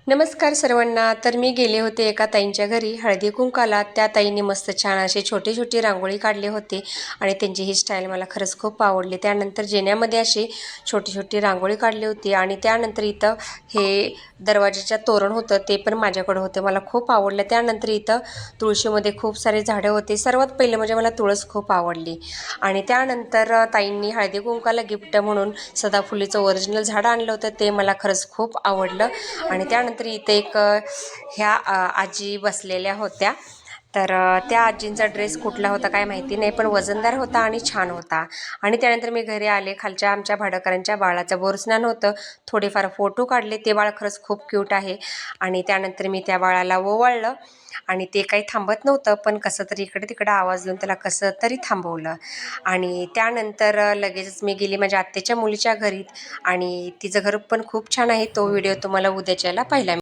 नमस्कार सर्वांना. तर मी गेले होते एका ताईंच्या घरी हळदी कुंकाला. त्या ताईंनी मस्त छान अशी छोटी छोटी रांगोळी काढली होती आणि त्यांची ही स्टाईल मला खरंच खूप आवडली. त्यानंतर जेण्यामध्ये अशी छोटी छोटी रांगोळी काढली होती आणि त्यानंतर इथं हे दरवाजाचं तोरण होतं ते पण माझ्याकडे होतं, मला खूप आवडलं. त्यानंतर इथं तुळशीमध्ये खूप सारे झाडं होते. सर्वात पहिलं म्हणजे मला तुळस खूप आवडली आणि त्यानंतर ताईंनी हळदी कुंकाला गिफ्ट म्हणून सदाफुलीचं ओरिजिनल झाडं आणलं होतं, ते मला खरंच खूप आवडलं. आणि त्यानंतर इथे एक ह्या आजी बसलेल्या होत्या. तर त्या आजींचा ड्रेस कुठला होता काय माहिती नाही, पण वजनदार होता आणि छान होता. आणि त्यानंतर मी घरी आले. खालच्या आमच्या भाडकरांच्या बाळाचं बोरस्नान होतं, थोडेफार फोटो काढले. ते बाळ खरंच खूप क्यूट आहे. आणि त्यानंतर मी त्या बाळाला ओवाळलं आणि ते काही थांबत नव्हतं, पण कसं तरी इकडे तिकडे आवाज देऊन त्याला कसं तरी थांबवलं. आणि त्यानंतर लगेचच मी गेली माझ्या आत्याच्या मुलीच्या घरी आणि तिचं घर पण खूप छान आहे. तो व्हिडिओ तुम्हाला उद्याच्याला पाहायला